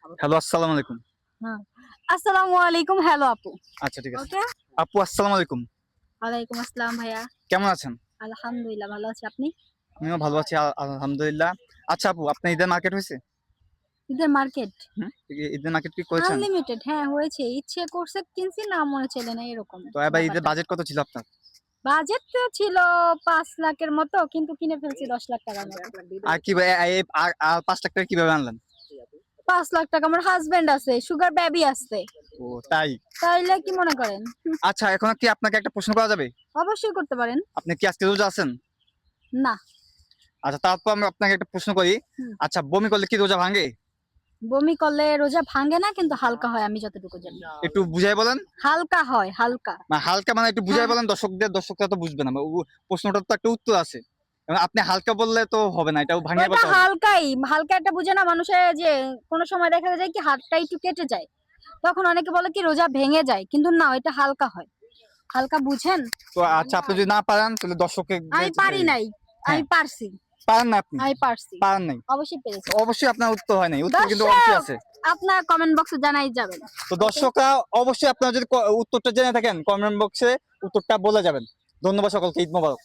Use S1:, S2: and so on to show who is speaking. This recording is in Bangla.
S1: হ্যালো, আসসালামু আলাইকুম।
S2: হ্যাঁ। আসসালামু আলাইকুম। হ্যালো আপু।
S1: আচ্ছা, ঠিক আছে।
S2: ওকে।
S1: আপু, আসসালামু আলাইকুম।
S2: ওয়ালাইকুম আসসালাম ভাইয়া।
S1: কেমন আছেন?
S2: আলহামদুলিল্লাহ ভালো আছি। আপনি?
S1: আমিও ভালো আছি, আলহামদুলিল্লাহ। আচ্ছা আপু, আপনার ঈদের মার্কেট হইছে?
S2: ঈদের মার্কেট?
S1: ঈদের মার্কেট কি করেছেন?
S2: আনলিমিটেড হ্যাঁ হয়েছে। ইচ্ছে করছে কিনছি না মনে ছিল না এরকম
S1: তো এবার ঈদের
S2: ব্যাপারটা।
S1: বাজেট কত ছিল আপনার?
S2: বাজেট তো ছিল ৫ লাখের মতো কিন্তু কিনে ফেলছি ১০ লাখ টাকার মতো।
S1: আর কি আর ৫ লাখ টাকা কিভাবে আনলেন?
S2: ৫ লাখ টাকা আমার হাজবেন্ড আছে, সুগার বেবি আছে।
S1: ও তাই?
S2: তাইলে কি মনে করেন?
S1: আচ্ছা, এখন কি আপনাকে একটা প্রশ্ন করা যাবে?
S2: অবশ্যই করতে পারেন।
S1: আপনি কি আজকে রোজা আছেন?
S2: না।
S1: আচ্ছা, তারপর আমি আপনাকে একটা প্রশ্ন করি।
S2: হুম।
S1: আচ্ছা, বমি করলে কি রোজা ভাঙে?
S2: বমি করলে রোজা ভাঙে না কিন্তু হালকা হয় আমি যতটুকু জানি।
S1: একটু বুঝাই বলেন।
S2: হালকা হয়, হালকা।
S1: হালকা মানে একটু বুঝাই
S2: হ্যাঁ,
S1: বলেন, দর্শকরা তো বুঝবে না। প্রশ্নটার তো একটা উত্তর আছে। এবং আপনি হালকা বললে তো হবে না, এটাও ভাঙিয়ে
S2: ওটা
S1: বলতে হবে।
S2: হালকাই। হালকা একটা বুঝে না মানুষের যে কোনো সময় দেখা যায় কি হাতটা একটু কেটে যায়। তখন অনেকে বলে কি রোজা ভেঙে যায়। কিন্তু না এটা হালকা হয়। হালকা বুঝেন?
S1: তো আচ্ছা, আপনি যদি না পারেন তাহলে দর্শককে
S2: আমি পারি নাই। আমি
S1: হ্যাঁ,
S2: পারছি।
S1: পারেন না আপনি?
S2: আমি পারছি।
S1: পারেন নাই?
S2: অবশ্যই পেরেছি।
S1: অবশ্যই আপনার উত্তর হয় নাই। উত্তর কিন্তু অবশ্যই
S2: দর্শক
S1: আছে।
S2: আপনার কমেন্ট বক্সে জানাই যাবেন।
S1: তো
S2: ওকে?
S1: দর্শকরা অবশ্যই আপনারা যদি উত্তরটা জেনে থাকেন কমেন্ট বক্সে উত্তরটা বলে যাবেন। ধন্যবাদ সকলকে। ঈদ মোবারক।